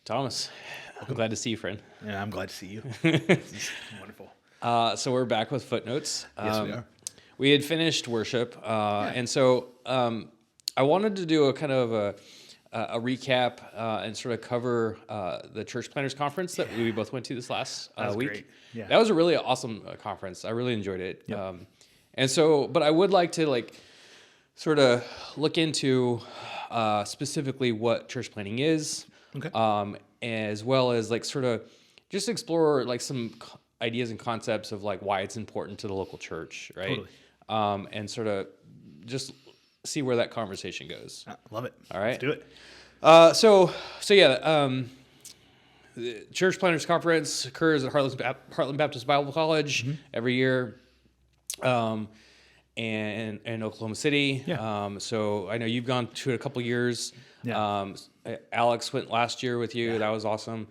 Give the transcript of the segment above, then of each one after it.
Thomas, I'm glad to see you, friend. Yeah, I'm glad to see you. This is wonderful. So we're back with Footnotes. Yes, we are. We had finished worship, and so I wanted to do a kind of a recap and sort of cover the Church Planners Conference that we both went to this last week. Great. Yeah. That was a really awesome conference. I really enjoyed it. Yep. And so, but I would like to sort of look into specifically what church planning is, Okay. as well as sort of just explore some ideas and concepts of why it's important to the local church, right? Totally. And sort of just see where that conversation goes. Love it. All right. Let's do it. So yeah, the Church Planners Conference occurs at Heartland Baptist Bible College every year, and in Oklahoma City. Yeah. So I know you've gone to it a couple years. Yeah. Alex went last year with you. Yeah. That was awesome.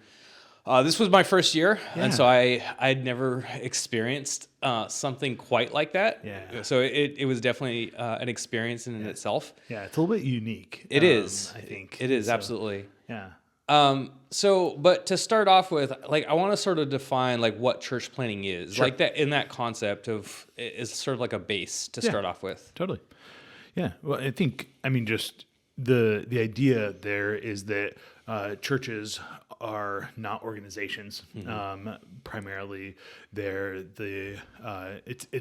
This was my first year, and so I'd never experienced something quite like that. Yeah. So it was definitely an experience in itself. Yeah, it's a little bit unique. It is. I think. It is, absolutely. Yeah. But to start off with, I want to sort of define what church planning is, Sure. that in that concept of is sort of like a base to start off with. Totally. Yeah. Well, I mean, just the idea there is that churches are not organizations. Primarily, it's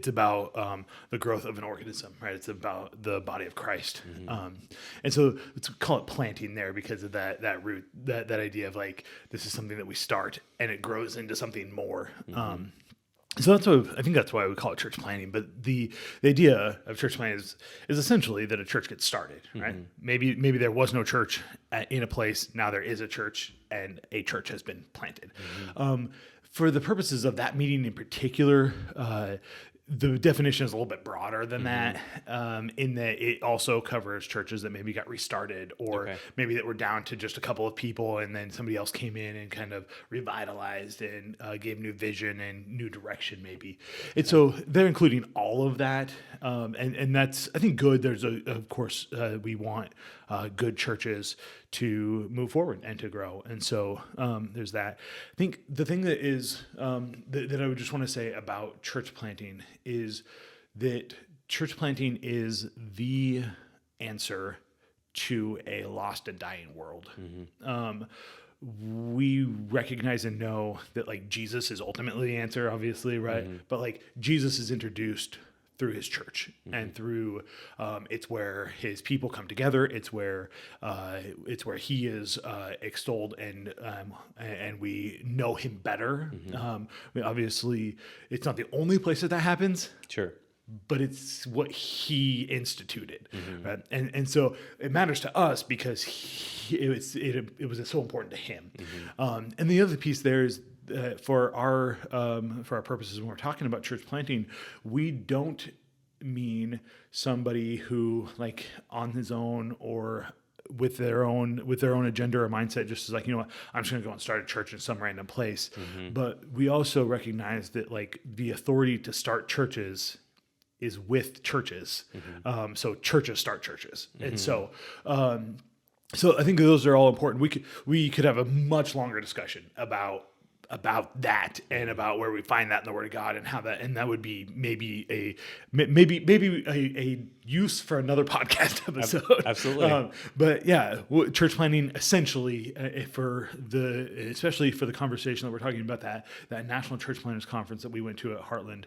about the growth of an organism, right? It's about the body of Christ, and so let's call it planting there because of that root, that idea of this is something that we start and it grows into something more. So I think that's why we call it church planting. But the idea of church planting is essentially that a church gets started, right? Maybe there was no church in a place. Now there is a church, and a church has been planted. For the purposes of that meeting in particular, the definition is a little bit broader than that, in that it also covers churches that maybe got restarted or maybe that were down to just a couple of people and then somebody else came in and kind of revitalized and gave new vision and new direction maybe. And so they're including all of that, and that's, I think, good. There's of course, we want good churches to move forward and to grow. And so there's that. I think the thing that is that I would just want to say about church planting is that church planting is the answer to a lost and dying world. We recognize and know that Jesus is ultimately the answer, obviously, right? But Jesus is introduced through his church and through it's where his people come together. It's where he is extolled and we know him better. Obviously, it's not the only place that happens. Sure. But it's what he instituted, right? And so it matters to us because it was so important to him. And the other piece there is, for our purposes when we're talking about church planting, we don't mean somebody who on his own or with their own agenda or mindset just is you know what, I'm just going to go and start a church in some random place. But we also recognize that the authority to start churches is with churches. So churches start churches. And so I think those are all important. We could have a much longer discussion about that and about where we find that in the Word of God and how that would be maybe a use for another podcast episode. Absolutely. But yeah, church planting essentially especially for the conversation that we're talking about, that National Church Planners Conference that we went to at Heartland.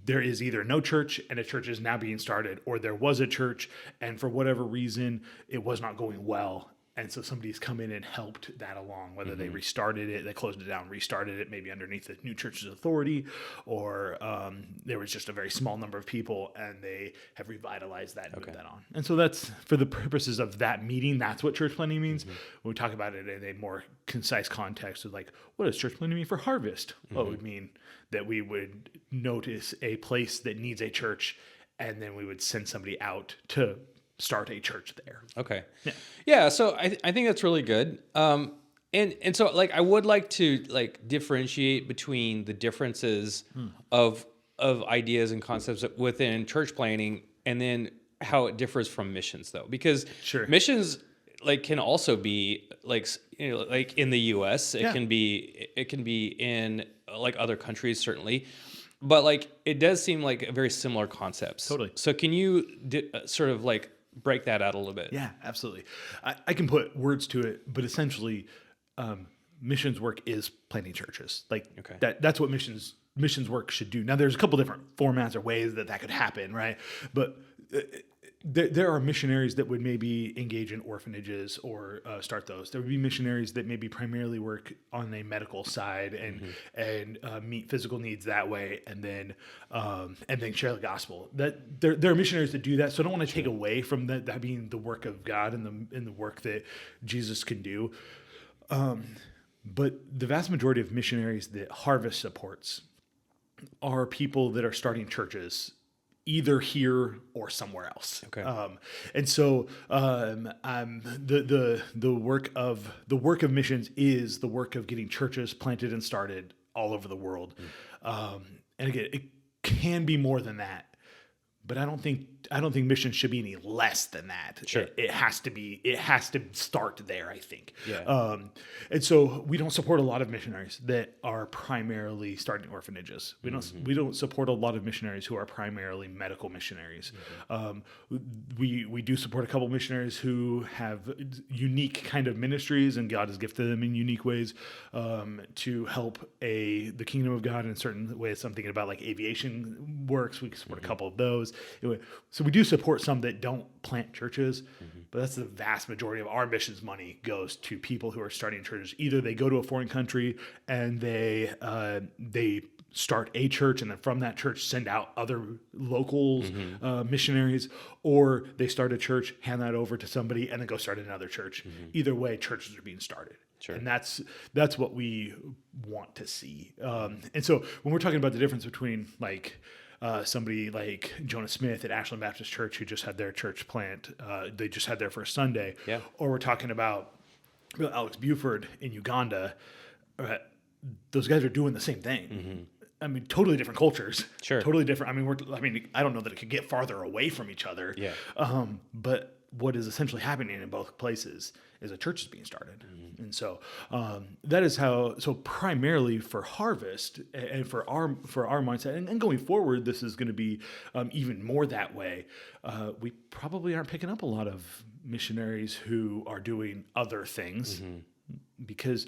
There is either no church and a church is now being started, or there was a church and for whatever reason it was not going well. And so somebody's come in and helped that along, whether they restarted it, they closed it down, restarted it, maybe underneath the new church's authority, or there was just a very small number of people and they have revitalized that and moved that on. And so that's, for the purposes of that meeting, that's what church planting means. When we talk about it in a more concise context of what does church planting mean for Harvest? Well, it would mean that we would notice a place that needs a church and then we would send somebody out to start a church there. Okay. Yeah. So I think that's really good. And so I would like to differentiate between the differences of ideas and concepts within church planning and then how it differs from missions, though, because missions, like can also be like, like in the U.S. It Yeah. can be in like other countries certainly, but like it does seem like very similar concepts. Totally. So can you sort of like break that out a little bit? Yeah, absolutely. I can put words to it, but essentially, missions work is planting churches. Like Okay. that's what missions work should do. Now, there's a couple different formats or ways that could happen, right? But there are missionaries that would maybe engage in orphanages or start those. There would be missionaries that maybe primarily work on a medical side and meet physical needs that way, and then share the gospel. That there are missionaries that do that. So I don't want to take away from that being the work of God and the work that Jesus can do. But the vast majority of missionaries that Harvest supports are people that are starting churches either here or somewhere else. Okay. And so the work of missions is the work of getting churches planted and started all over the world. And again, it can be more than that, but I don't think missions should be any less than that. Sure. It has to start there, I think. Yeah. And so we don't support a lot of missionaries that are primarily starting orphanages. We don't support a lot of missionaries who are primarily medical missionaries. We do support a couple missionaries who have unique kind of ministries, and God has gifted them in unique ways to help the kingdom of God in certain ways. So I'm thinking about like aviation works. We can support a couple of those. Anyway, so we do support some that don't plant churches, but that's the vast majority of our missions money goes to people who are starting churches. Either they go to a foreign country and they start a church, and then from that church send out other locals, missionaries, or they start a church, hand that over to somebody, and then go start another church. Either way, churches are being started. Sure. And that's what we want to see. And so when we're talking about the difference between like somebody like Jonah Smith at Heartland Baptist Church, who just had their church plant, they just had their first Sunday, Yeah. or we're talking about Alex Buford in Uganda, those guys are doing the same thing. I mean, totally different cultures. Sure. Totally different. I mean, I don't know that it could get farther away from each other. Yeah. But what is essentially happening in both places is a church is being started. And so that is how, so primarily for Harvest and for our mindset, and going forward, this is going to be even more that way. We probably aren't picking up a lot of missionaries who are doing other things because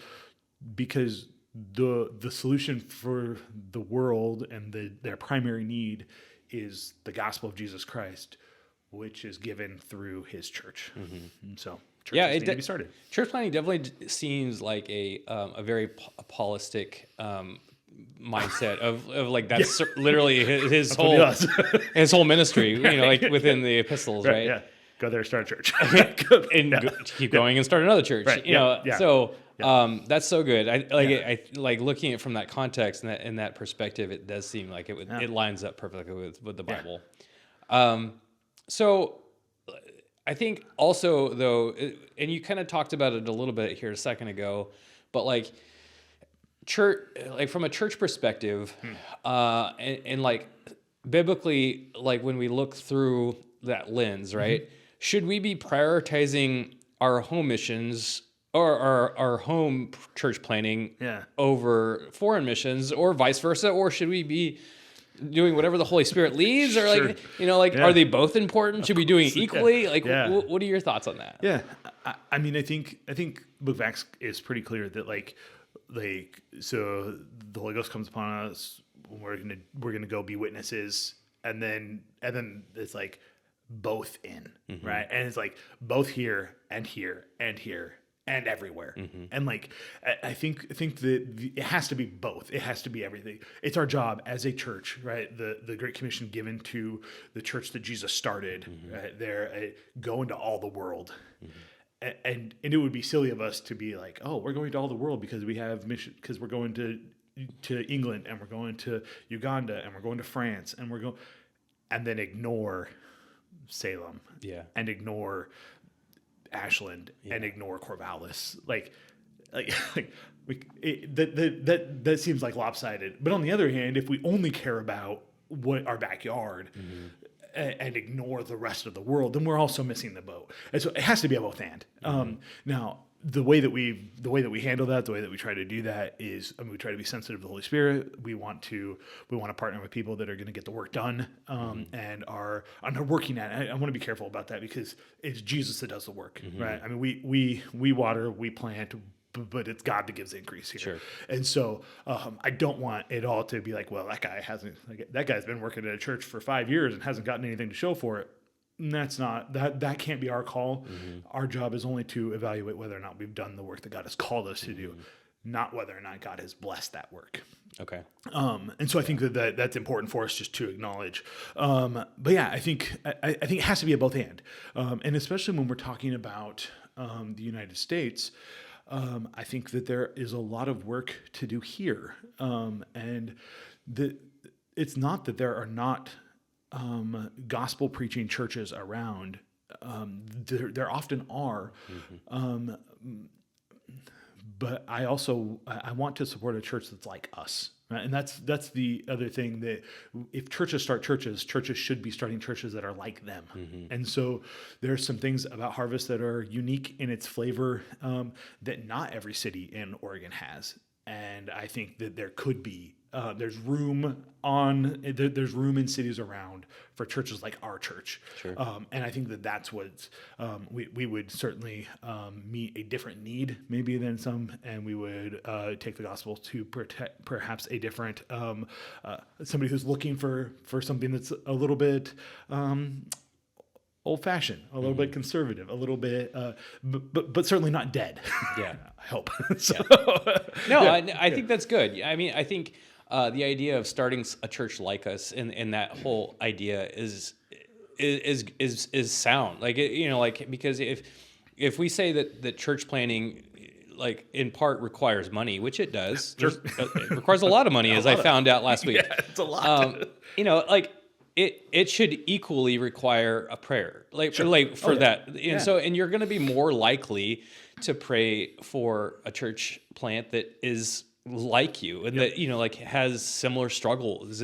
the solution for the world and their primary need is the gospel of Jesus Christ, which is given through his church. And so churches need to be started. Church planting definitely seems like a very apostolic mindset of like that's literally his whole ministry, like within the epistles, right? Yeah. Go there, start a church. Keep going and start another church. Right. So that's so good. I like looking at it from that context and that perspective. It does seem like it lines up perfectly with the Bible. So I think also though, and you kind of talked about it a little bit here a second ago, but like church, like from a church perspective, and like biblically, like when we look through that lens, right? Should we be prioritizing our home missions or our home church planting over foreign missions, or vice versa? Or should we be doing whatever the Holy Spirit leads, or are they both important? Should we be doing equally? What are your thoughts on that? Yeah, I mean, I think Book of Acts is pretty clear that so the Holy Ghost comes upon us when we're gonna go be witnesses, and then it's like both in, right? And it's like both here and here and here and everywhere. And like, I think that it has to be both. It has to be everything. It's our job as a church, right? The Great Commission given to the church that Jesus started, right? There, go into all the world. And it would be silly of us to be like, oh, we're going to all the world because we have mission, because we're going to England, and we're going to Uganda, and we're going to France, and then ignore Salem, and ignore Ashland, and ignore Corvallis, that seems like lopsided. But on the other hand, if we only care about what our backyard, and ignore the rest of the world, then we're also missing the boat. And so it has to be a both and. Now, the way that we handle that, the way that we try to do that is, we try to be sensitive to the Holy Spirit. We want to partner with people that are going to get the work done, and are working at it. I want to be careful about that, because it's Jesus that does the work, right? I mean, we water, we plant, but it's God that gives the increase here. Sure. And so I don't want it all to be like, well, that guy's been working at a church for 5 years and hasn't gotten anything to show for it. And that can't be our call. Our job is only to evaluate whether or not we've done the work that God has called us to do, not whether or not God has blessed that work. Okay. And so I think that's important for us just to acknowledge. But yeah, I think it has to be a both and especially when we're talking about the United States. I think that there is a lot of work to do here, and it's not that there are not gospel preaching churches around. There often are, but I want to support a church that's like us. Right? And that's the other thing, that if churches start churches should be starting churches that are like them. And so there's some things about Harvest that are unique in its flavor that not every city in Oregon has. And I think that there could be there's room in cities around for churches like our church. Sure. And I think that's what we would certainly meet a different need maybe than some, and we would take the gospel to perhaps a different somebody who's looking for something that's a little bit old-fashioned, a little bit conservative, a little bit, but certainly not dead. Yeah, I hope. So, no, I think that's good. I mean, I think the idea of starting a church like us, and that whole idea is sound. Like, because if we say that church planning, like, in part requires money, which it does, Sure. It requires a lot of money, as I found out last week. Yeah, it's a lot. It should equally require a prayer, Sure. for that. And Yeah. so, and you're going to be more likely to pray for a church plant that is like you, and that, has similar struggles,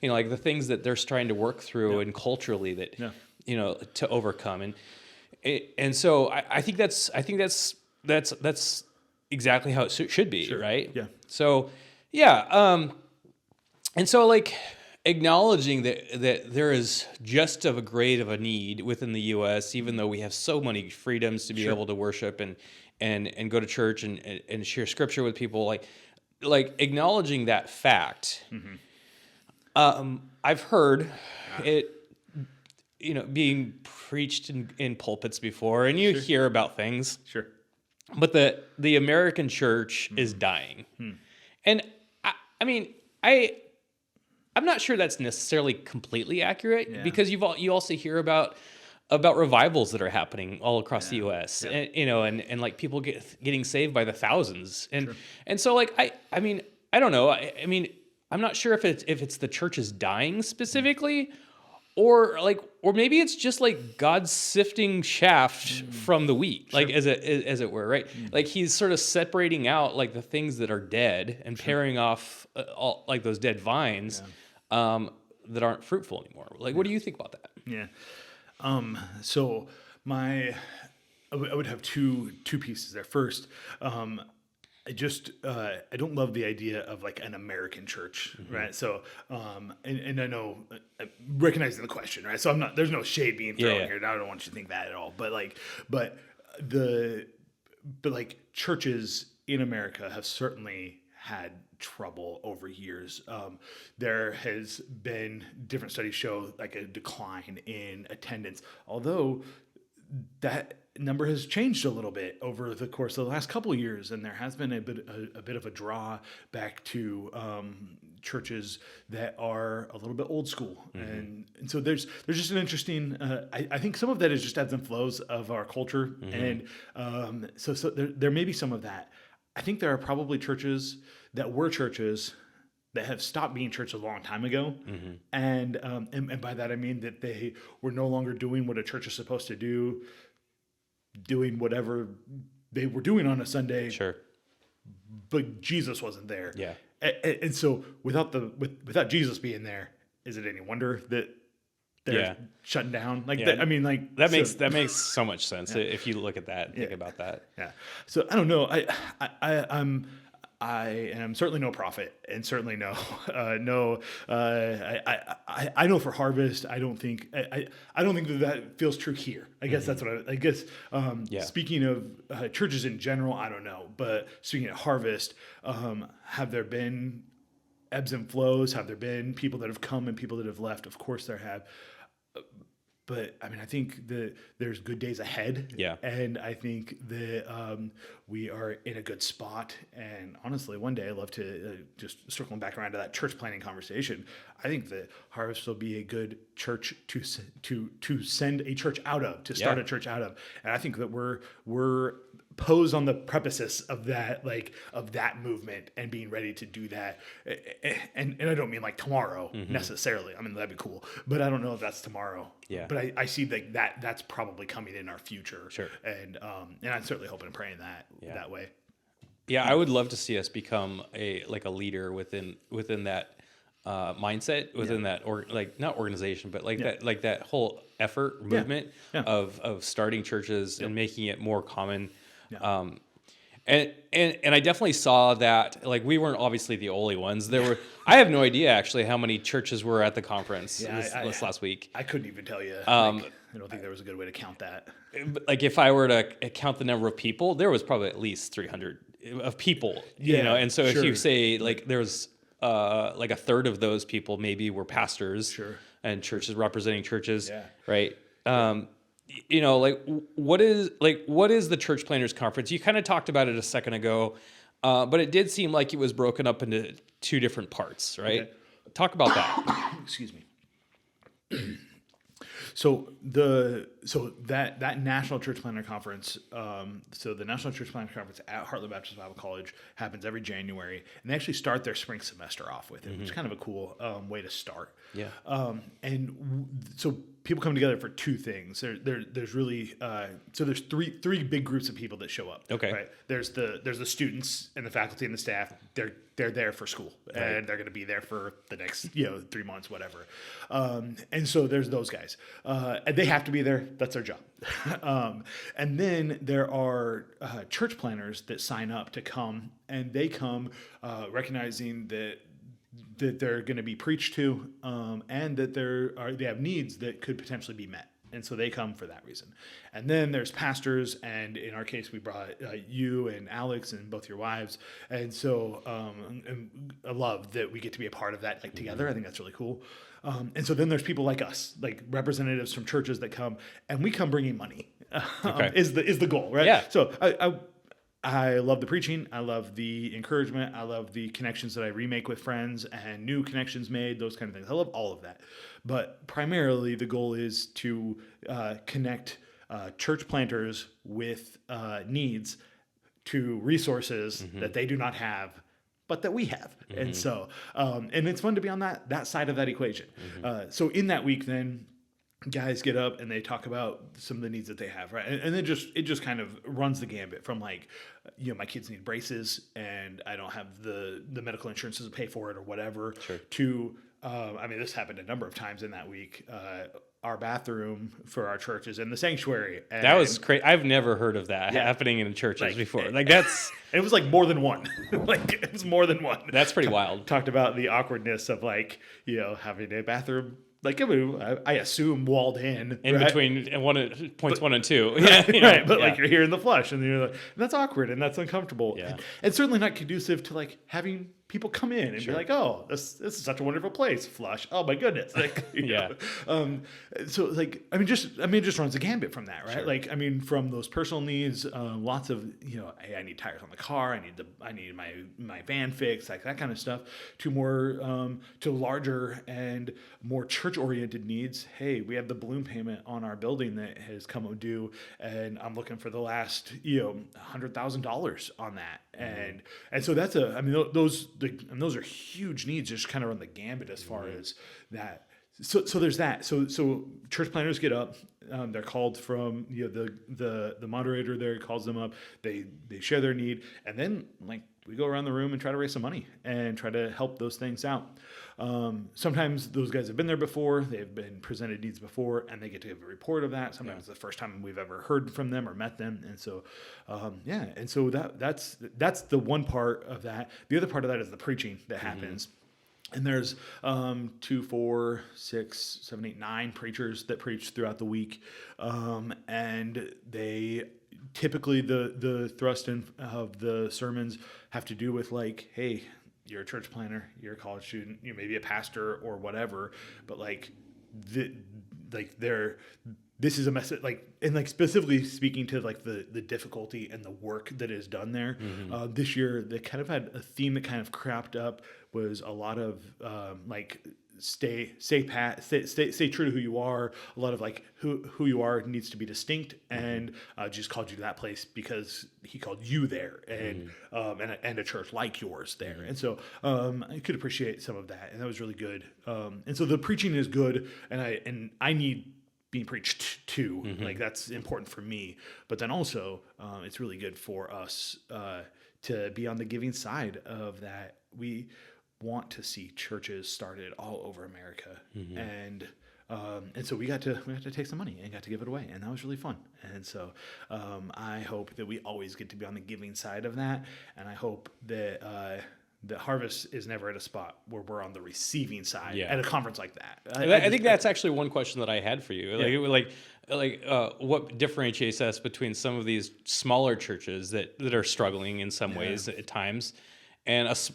like the things that they're trying to work through, and culturally that, to overcome. And so I think that's exactly how it should be. Sure. Right. Yeah. So, yeah. And so, acknowledging that there is just of a great of a need within the U.S., even though we have so many freedoms to be able to worship and go to church and share scripture with people, like acknowledging that fact. I've heard it, being preached in pulpits before, and you hear about things. Sure. But the American church is dying, and I'm not sure that's necessarily completely accurate, because you also hear about revivals that are happening all across the U.S. And like people getting saved by the thousands, and so I don't know. I mean, I'm not sure if it's the church is dying specifically, or maybe it's just like God's sifting chaff from the wheat, as it were, right? Like he's sort of separating out like the things that are dead and paring off all like those dead vines. That aren't fruitful anymore. What do you think about that? Yeah. So I would have two pieces there. First, I don't love the idea of like an American church, right? So, and I know, recognizing the question, right? So there's no shade being thrown here. I don't want you to think that at all. But churches in America have certainly had trouble over years. There has been different studies show like a decline in attendance, although that number has changed a little bit over the course of the last couple of years, and there has been a bit of a draw back to churches that are a little bit old school, and so there's just an interesting. I think some of that is just ebbs and flows of our culture, and so there may be some of that. I think there are probably churches that were churches that have stopped being church a long time ago. And by that I mean that they were no longer doing what a church is supposed to do, doing whatever they were doing on a Sunday. Sure. But Jesus wasn't there. Yeah. And so without Jesus being there, is it any wonder that they're shutting down. Like, Yeah. that, I mean, like That makes so much sense if you look at that and think about that. Yeah. So I don't know. I am certainly no prophet, and certainly I know for Harvest, I don't think that feels true here. I guess that's what I guess. Speaking of churches in general, I don't know, but speaking of Harvest, have there been ebbs and flows? Have there been people that have come and people that have left? Of course there have. But I mean, I think that there's good days ahead. Yeah. And I think that we are in a good spot. And honestly, one day I'd love to just circling back around to that church planning conversation. I think that Harvest will be a good church to send a church out of, to start a church out of. And I think that we're posed on the precipice of that, like of that movement and being ready to do that. And I don't mean like tomorrow necessarily. I mean, that'd be cool, but I don't know if that's tomorrow. Yeah. But I see like that's probably coming in our future. Sure. And I'm certainly hoping and praying that way. Yeah, I would love to see us become a leader within that mindset, within that not organization, but that whole effort movement of starting churches and making it more common. Yeah. And I definitely saw that, like, we weren't obviously the only ones. There were, I have no idea actually how many churches were at the conference this last week. I couldn't even tell you. I don't think there was a good way to count that. Like, if I were to count the number of people, there was probably at least 300 of people, you know? And so if you say like there's like a third of those people maybe were pastors and churches representing churches, right? You know, like what is the Church Planners Conference? You kind of talked about it a second ago, but it did seem like it was broken up into two different parts, right? Okay. Talk about that. Excuse me. So that National Church Planner Conference, so the National Church Planner Conference at Heartland Baptist Bible College happens every January, and they actually start their spring semester off with it, which is kind of a cool way to start. Yeah. So people come together for two things. There's really so there's three big groups of people that show up. Okay. Right. There's the students and the faculty and the staff. They're there for school, and they're going to be there for the next 3 months, whatever. And so there's those guys, and they have to be there. That's their job. And then there are church planners that sign up to come, and they come recognizing that they're going to be preached to, and that they have needs that could potentially be met. And so they come for that reason. And then there's pastors, and in our case, we brought you and Alex and both your wives. And so and I love that we get to be a part of that together. I think that's really cool. And so then there's people like us, like representatives from churches that come, and we come bringing money. Is the goal, right? Yeah. So I love the preaching. I love the encouragement. I love the connections that I remake with friends and new connections made, those kind of things. I love all of that. But primarily the goal is to connect church planters with needs to resources that they do not have, but that we have. And so, and it's fun to be on that side of that equation. So in that week then, guys get up and they talk about some of the needs that they have, right? And then it just kind of runs the gambit from like, my kids need braces and I don't have the medical insurances to pay for it or whatever, to, I mean, this happened a number of times in that week. Our bathroom for our church is in the sanctuary. And that was crazy. I've never heard of that happening in churches before. It was like more than one. It was more than one. That's pretty wild. Talked about the awkwardness of having a bathroom. I assume walled in between points 1 and 2. Right. But you're here in the flush, and you're like, that's awkward and that's uncomfortable. Yeah. And certainly not conducive to having people come in and be like, oh, this is such a wonderful place. Flush. Oh my goodness. So it just runs a gambit from that, right? Sure. From those personal needs, lots of, hey, I need tires on the car. I need my van fixed, that kind of stuff, to more, to larger and more church-oriented needs. Hey, we have the balloon payment on our building that has come due, and I'm looking for the last, $100,000 on that. And so that's those are huge needs, just kind of run the gambit as far as that. So there's that. So church planners get up. They're called from the moderator there calls them up. They share their need, and then like we go around the room and try to raise some money and try to help those things out. Sometimes those guys have been there before. They've been presented needs before, and they get to give a report of that. Sometimes it's the first time we've ever heard from them or met them, and so and so that's the one part of that. The other part of that is the preaching that happens. And there's 2, 4, 6, 7, 8, 9 preachers that preach throughout the week, and they typically the thrust of the sermons have to do with like, hey, you're a church planner, you're a college student, you may be a pastor or whatever, but like this is a message, like, and like specifically speaking to like the difficulty and the work that is done there. This year, they kind of had a theme that kind of cropped up was a lot of like stay true to who you are. A lot of like who you are needs to be distinct, and Jesus called you to that place because he called you there, and a church like yours there. And so I could appreciate some of that, and that was really good. And so the preaching is good, and I need being preached to, like that's important for me, but then also it's really good for us to be on the giving side of that. We want to see churches started all over America, and so we got to take some money and got to give it away, and that was really fun. And so I hope that we always get to be on the giving side of that, and I hope that the Harvest is never at a spot where we're on the receiving side at a conference like that. I think that's actually one question that I had for you. Like what differentiates us between some of these smaller churches that are struggling in some ways at times, and us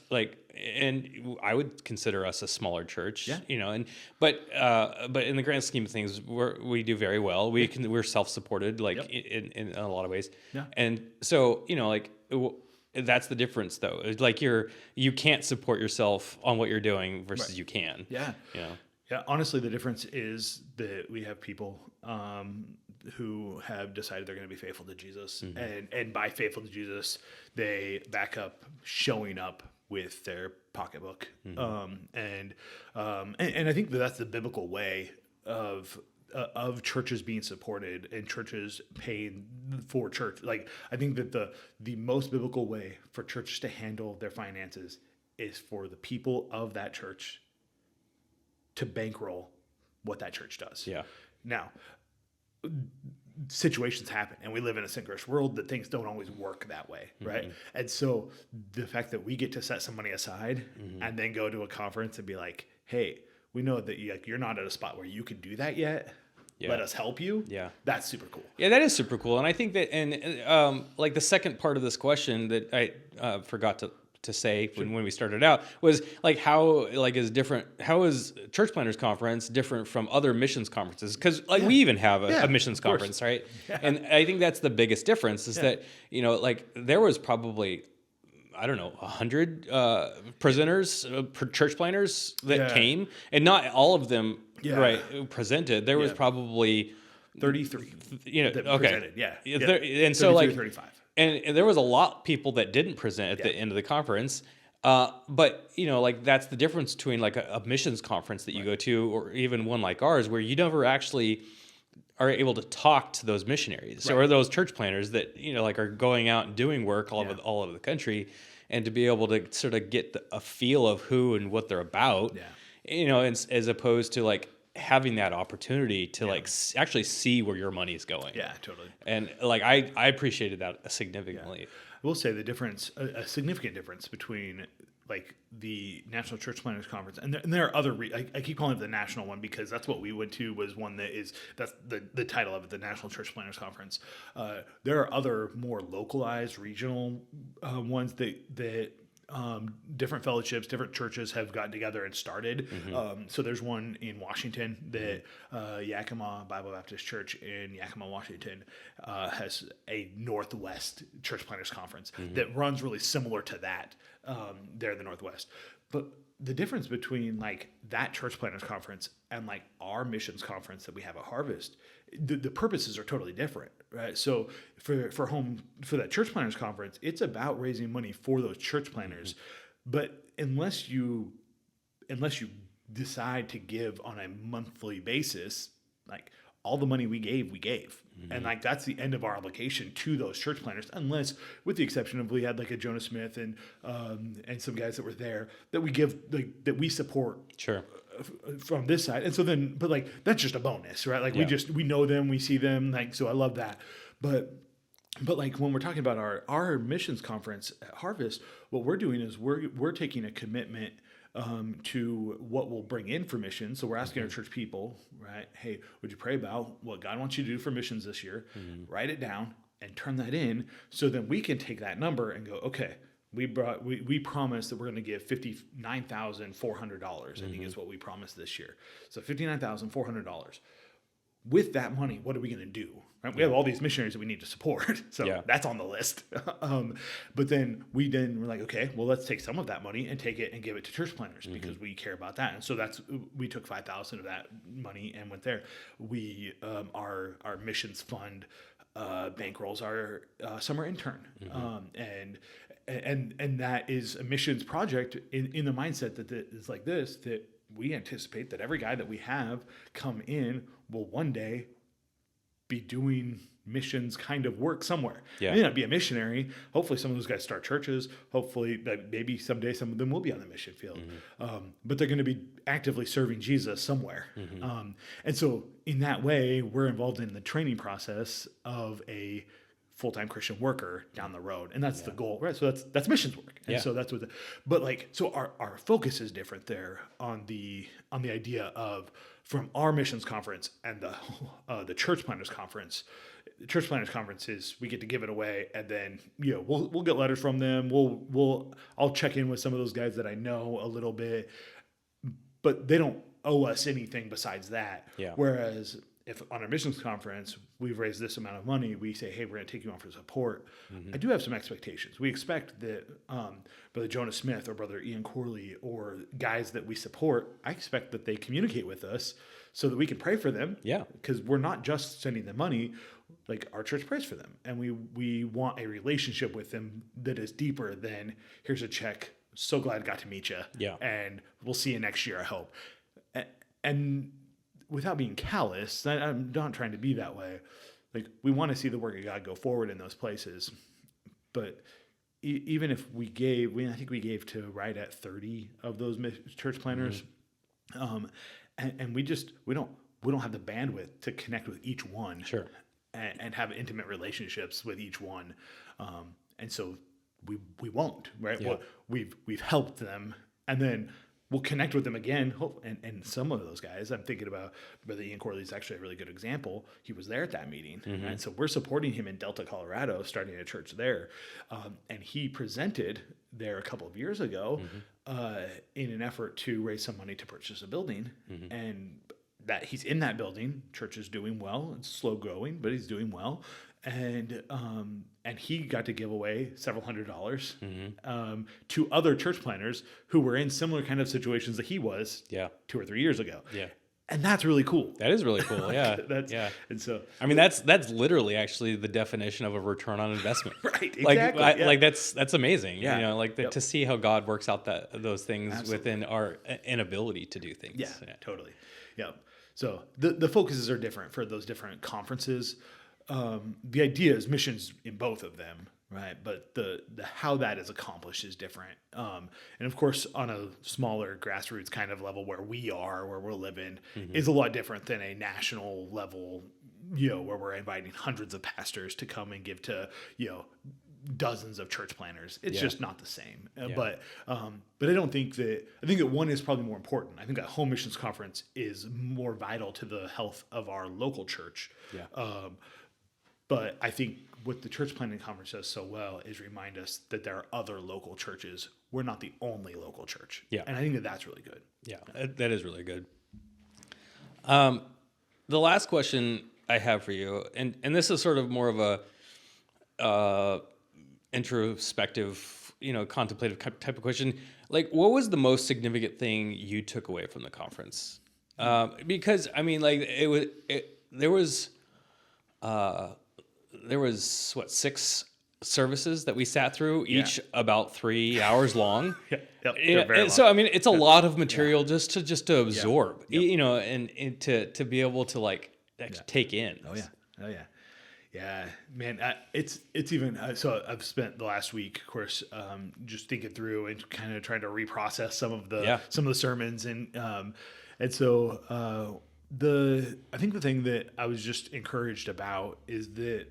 and I would consider us a smaller church, but in the grand scheme of things, we do very well. We're self-supported, in a lot of ways, and so that's the difference, though. It's like you can't support yourself on what you're doing versus you can. Yeah. Honestly, the difference is that we have people who have decided they're going to be faithful to Jesus, and by faithful to Jesus, they back up showing up with their pocketbook, and I think that's the biblical way of churches being supported and churches paying for church. Like, I think that the most biblical way for churches to handle their finances is for the people of that church to bankroll what that church does. Yeah. Now, situations happen, and we live in a synchronous world that things don't always work that way, right? And so the fact that we get to set some money aside and then go to a conference and be like, hey, we know that you're not at a spot where you can do that yet. Let us help you. Yeah. That's super cool. Yeah, that is super cool. And I think that, like the second part of this question that I forgot to say when we started out was like how is Church Planners Conference different from other missions conferences? Because we even have a missions conference, right? Yeah. And I think that's the biggest difference is that there was probably 100 presenters, church planners that came, and not all of them presented. There was probably 33. Presented. Yeah. And so 35. And there was a lot of people that didn't present at the end of the conference. But that's the difference between like a missions conference that you go to, or even one like ours, where you never actually are able to talk to those missionaries or those church planners that are going out and doing work all over the country, and to be able to sort of get a feel of who and what they're about, as opposed to like having that opportunity to actually see where your money is going. Yeah, totally. And I appreciated that significantly. I will say the difference, a significant difference between like the National Church Planners Conference, and there are other, I keep calling it the national one because that's what we went to, was one that's the title of it, the National Church Planners Conference. There are other more localized regional ones that different fellowships, different churches have gotten together and started. So there's one in Washington that Yakima Bible Baptist Church in Yakima, Washington has a Northwest Church Planners Conference that runs really similar to that there in the Northwest. But the difference between like that Church Planners Conference and like our missions conference that we have at Harvest, the purposes are totally different, right? So for that Church Planners Conference, it's about raising money for those church planners. But unless you decide to give on a monthly basis, like all the money we gave. And like, that's the end of our obligation to those church planners, unless, with the exception of, we had like a Jonah Smith and some guys that were there that we give, like, that we support. Sure. From this side. And so then, but like, that's just a bonus, right? Like, we know them, we see them, like, so I love that. But like, when we're talking about our missions conference at Harvest, what we're doing is we're taking a commitment to what we'll bring in for missions. So we're asking our church people, right? Hey, would you pray about what God wants you to do for missions this year? Write it down and turn that in, so then we can take that number and go, okay, we promised that we're going to give $59,400. I think is what we promised this year. So $59,400. With that money, what are we going to do? Right? We have all these missionaries that we need to support, so that's on the list. But then we're like, okay, well, let's take some of that money and take it and give it to church planners because we care about that. And so we took $5,000 of that money and went there. We our missions fund bankrolls our summer intern, and that is a missions project in the mindset that is like this, that we anticipate that every guy that we have come in will one day be doing missions kind of work somewhere. It may not be a missionary. Hopefully some of those guys start churches. Hopefully maybe someday some of them will be on the mission field. But they're going to be actively serving Jesus somewhere. And so in that way, we're involved in the training process of a full-time Christian worker down the road. And that's the goal, right? So that's missions work. And so that's what but like, so our focus is different there on the idea of, from our missions conference and the church planners conference. The church planners conference is, we get to give it away, and then we'll get letters from them. I'll check in with some of those guys that I know a little bit, but they don't owe us anything besides that. Whereas if on our missions conference we've raised this amount of money, we say, hey, we're going to take you on for support. I do have some expectations. We expect that Brother Jonah Smith or Brother Ian Corley or guys that we support, I expect that they communicate with us so that we can pray for them. Because we're not just sending them money. Like, our church prays for them, and we want a relationship with them that is deeper than, here's a check, so glad I got to meet you, and we'll see you next year, I hope. And without being callous, I'm not trying to be that way. Like, we want to see the work of God go forward in those places. But even if we gave, I think we gave to right at 30 of those church planners. And we don't have the bandwidth to connect with each one. And have intimate relationships with each one. And so we won't, right? Well, we've helped them, and then we'll connect with them again. And some of those guys, I'm thinking about, Brother Ian Corley is actually a really good example. He was there at that meeting. And so we're supporting him in Delta, Colorado, starting a church there. And he presented there a couple of years ago in an effort to raise some money to purchase a building. And that he's in that building, church is doing well. It's slow growing, but he's doing well. And he got to give away several $100s to other church planners who were in similar kind of situations that he was 2 or 3 years ago. And that's really cool. That is really cool. And so, I mean, that's literally actually the definition of a return on investment. Right. Exactly. Like that's amazing. To see how God works out those things within our inability to do things. Totally. So the focuses are different for those different conferences. The idea is missions in both of them, right? But the how that is accomplished is different. And of course, on a smaller grassroots kind of level where we're living, is a lot different than a national level, where we're inviting hundreds of pastors to come and give to, dozens of church planners. It's just not the same. But I don't think that, I think that one is probably more important. I think that home missions conference is more vital to the health of our local church. But I think what the church planning conference does so well is remind us that there are other local churches. We're not the only local church. And I think that that's really good. That is really good. The last question I have for you, and this is sort of more of a introspective, contemplative type of question. Like, what was the most significant thing you took away from the conference? Because I mean, like, there was what, six services that we sat through, each about 3 hours long. So I mean, it's a lot of material just to absorb, Yep. you know, and to be able to like actually take in. Oh yeah. Yeah, man, it's even so. I've spent the last week, of course, just thinking through and kind of trying to reprocess some of the sermons, and so I think the thing that I was just encouraged about is that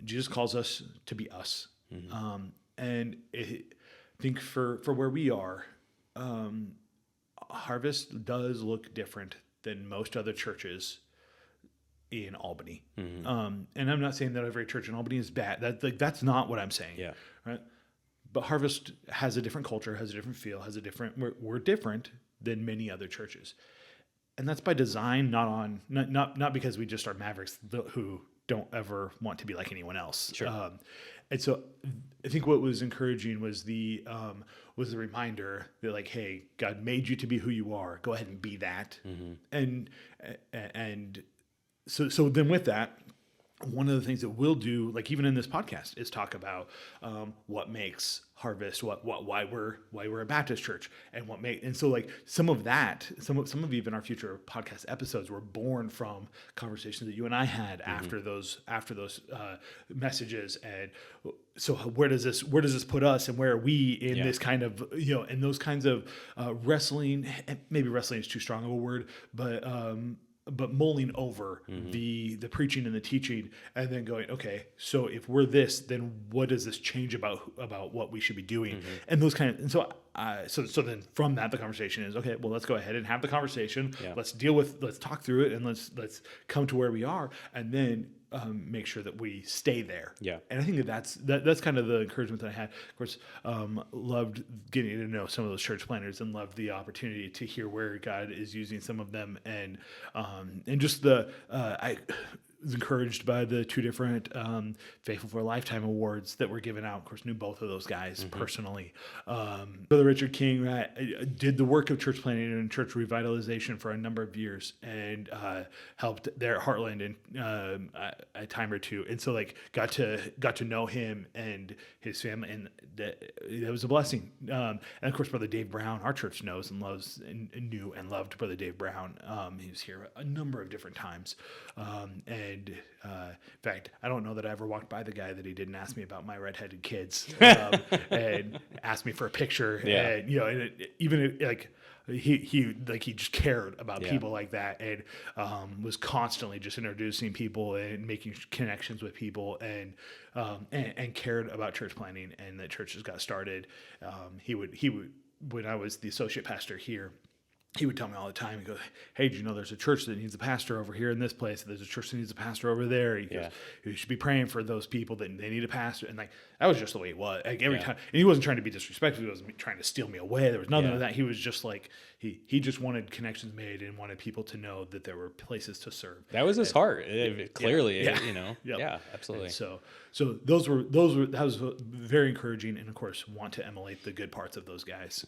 Jesus calls us to be us, and I think for where we are, Harvest does look different than most other churches in Albany. And I'm not saying that every church in Albany is bad. That's not what I'm saying. Yeah. Right. But Harvest has a different culture, has a different feel, we're different than many other churches. And that's by design, not because we just are mavericks who don't ever want to be like anyone else. Sure. And so I think what was encouraging was the reminder that, like, hey, God made you to be who you are. Go ahead and be that. And so then with that, one of the things that we'll do, like even in this podcast, is talk about what makes Harvest, why we're a Baptist church, and so like some of even our future podcast episodes were born from conversations that you and I had after those messages. And so where does this put us, and where are we in this kind of, you know, in those kinds of wrestling? Maybe wrestling is too strong of a word, but mulling over the preaching and the teaching, and then going, okay, so if we're this, then what does this change about what we should be doing? And those kind of, and so then from that, the conversation is, okay, well, let's go ahead and have the conversation. Let's talk through it, and let's come to where we are, and then make sure that we stay there. Yeah. And I think that's kind of the encouragement that I had. Of course, loved getting to know some of those church planners, and loved the opportunity to hear where God is using some of them, and just I was encouraged by the two different Faithful for a Lifetime awards that were given out. Of course, knew both of those guys personally. Brother Richard King did the work of church planning and church revitalization for a number of years, and helped there at Heartland a time or two, and so like got to know him and his family, and that was a blessing. And of course, Brother Dave Brown, our church knows and loves and knew and loved Brother Dave Brown. He was here a number of different times, and in fact, I don't know that I ever walked by the guy that he didn't ask me about my redheaded kids, and asked me for a picture. And you know, and even like he just cared about people like that, and was constantly just introducing people and making connections with people, and cared about church planning, and that churches got started. He would when I was the associate pastor here, he would tell me all the time, he goes, hey, do you know there's a church that needs a pastor over here in this place? There's a church that needs a pastor over there. He goes, you should be praying for those people that they need a pastor. And like, that was just the way it was. Like every time, and he wasn't trying to be disrespectful. He wasn't trying to steal me away. There was nothing of that. He was just like, he just wanted connections made and wanted people to know that there were places to serve. That was his heart. Clearly, you know. Yeah, absolutely. And so that was very encouraging, and of course want to emulate the good parts of those guys.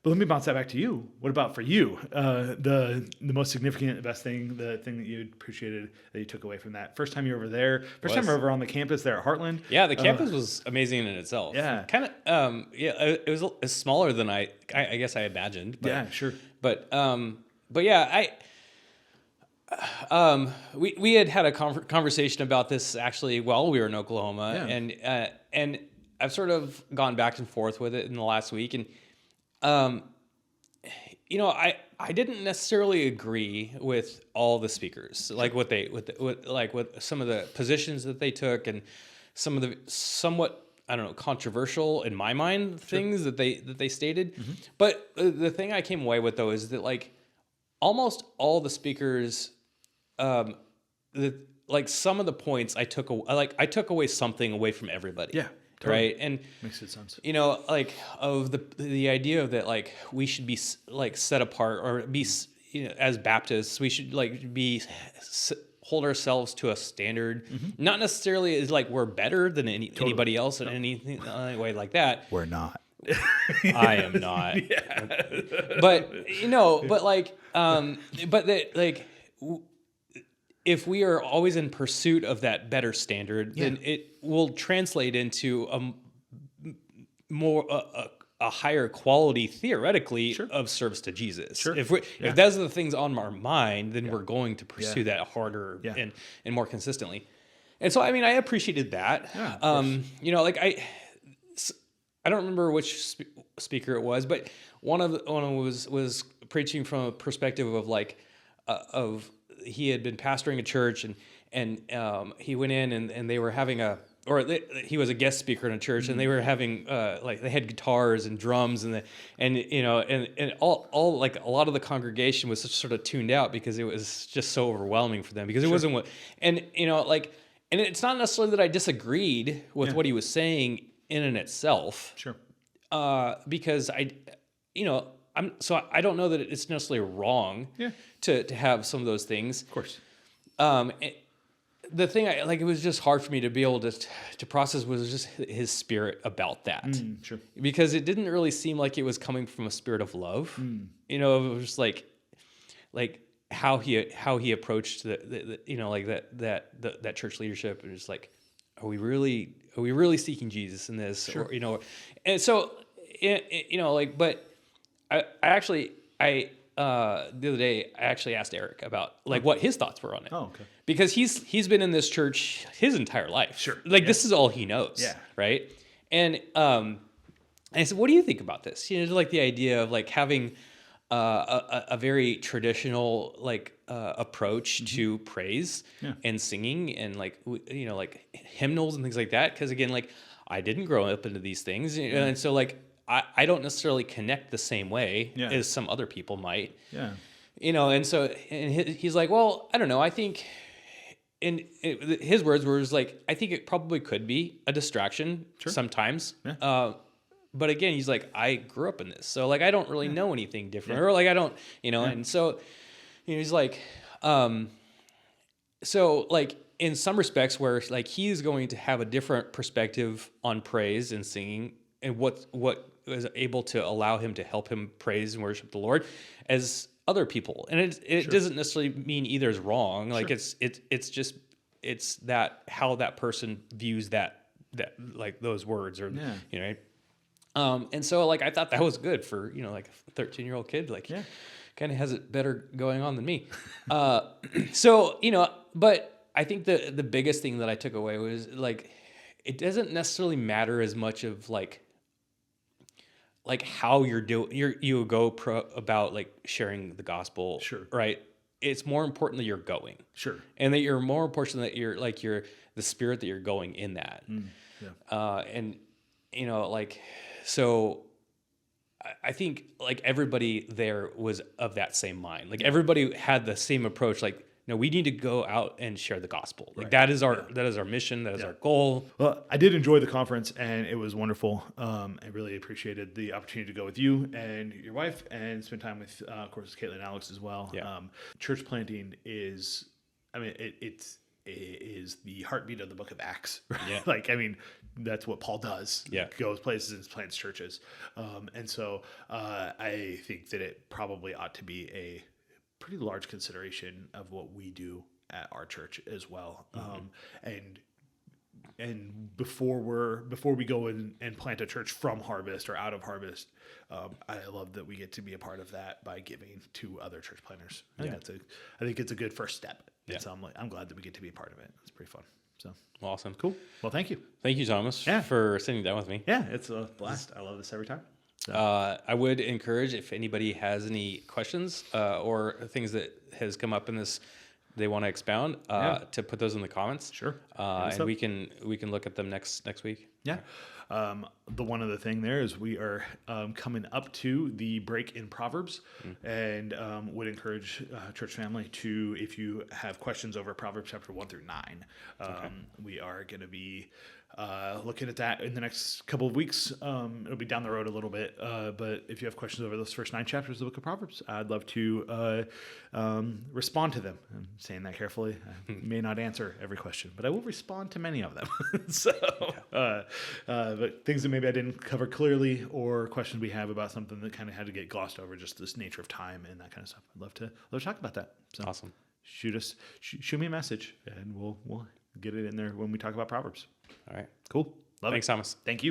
But let me bounce that back to you. What about for you? The most significant, the best thing, the thing that you appreciated that you took away from that first time you were over there, time you were over on the campus there at Heartland. Yeah, the campus was amazing in itself. Yeah, kind of. It was smaller than I guess I imagined. But, yeah, sure. But yeah, we had a conversation about this actually while we were in Oklahoma, and I've sort of gone back and forth with it in the last week, and you know, I didn't necessarily agree with all the speakers, like what some of the positions that they took, and some of the somewhat, I don't know, controversial in my mind things that they stated. But the thing I came away with though is that like almost all the speakers, like some of the points I took away something away from everybody. Yeah. Totally. Right. And makes good sense. You know, like of the idea of that, like we should be like set apart, or be, you know, as Baptists, we should like hold ourselves to a standard, not necessarily as like we're better than anybody else in anything way like that. We're not. I am not. But you know, but like, but that like. if we are always in pursuit of that better standard, then it will translate into a higher quality theoretically of service to Jesus. If those are the things on our mind, then we're going to pursue that harder and more consistently. And so, I mean, I appreciated that. You know, like I don't remember which speaker it was, but one of them was preaching from a perspective of like he had been pastoring a church and he went in and they were having he was a guest speaker in a church and they were having like they had guitars and drums and you know and all like a lot of the congregation was sort of tuned out because it was just so overwhelming for them because it wasn't and you know like and it's not necessarily that I disagreed with what he was saying in and itself. Because I don't know that it's necessarily wrong to have some of those things. Of course. The thing it was just hard for me to be able to process was just his spirit about that. Because it didn't really seem like it was coming from a spirit of love. You know, it was just like how he approached the you know like that church leadership and just like are we really seeking Jesus in this or you know and so you know like but I actually the other day I actually asked Eric about like what his thoughts were on it. Because he's been in this church his entire life. This is all he knows. Right. And I said, what do you think about this? You know, like the idea of like having a very traditional like approach to praise and singing and like you know like hymnals and things like that. Because again, like I didn't grow up into these things, you know, and so like I don't necessarily connect the same way as some other people might. You know, and so he's like, well, I don't know. I think, his words were like, I think it probably could be a distraction sometimes. But again, he's like, I grew up in this, so like I don't really know anything different, or like I don't, you know, and so you know, he's like, so like in some respects, where like he's going to have a different perspective on praise and singing, and what is able to allow him to help him praise and worship the Lord, as other people, and it doesn't necessarily mean either is wrong. Like it's just that how that person views that like those words or you know. And so like I thought that was good for, you know, like a 13-year-old kid, like kind of has it better going on than me. So, you know, but I think the biggest thing that I took away was like, it doesn't necessarily matter as much of like how you go about like sharing the gospel. Right. It's more important that you're going. And that you're more important that you're the spirit that you're going in that. And you know, like, so I think like everybody there was of that same mind. Like everybody had the same approach. Like, no, we need to go out and share the gospel. Like that is our mission. That is our goal. Well, I did enjoy the conference and it was wonderful. I really appreciated the opportunity to go with you and your wife and spend time with, of course, Caitlin and Alex as well. Church planting is, I mean, it is the heartbeat of the book of Acts. Right? Like, I mean, that's what Paul does. Goes places and plants churches. And so I think that it probably ought to be a pretty large consideration of what we do at our church as well. And before we go and plant a church from Harvest or out of Harvest, I love that we get to be a part of that by giving to other church planters. I think it's a good first step. And so I'm glad that we get to be a part of it. It's pretty fun. So awesome. Cool. Well, thank you. Thank you, Thomas, for sitting down with me. Yeah, it's a blast. I love this every time. So. I would encourage if anybody has any questions or things that has come up in this they want to expound to put those in the comments. And we can look at them next week. The one other thing there is we are coming up to the break in Proverbs, and would encourage church family to, if you have questions over Proverbs chapter 1 through 9, we are going to be looking at that in the next couple of weeks. It'll be down the road a little bit, but if you have questions over those first 9 chapters of the book of Proverbs, I'd love to respond to them. I'm saying that carefully. I may not answer every question, but I will respond to many of them. But things that maybe I didn't cover clearly, or questions we have about something that kind of had to get glossed over, just this nature of time and that kind of stuff. I'd love to talk about that. So awesome. shoot me a message, and we'll get it in there when we talk about Proverbs. All right. Cool. Love Thanks, it. Thomas. Thank you.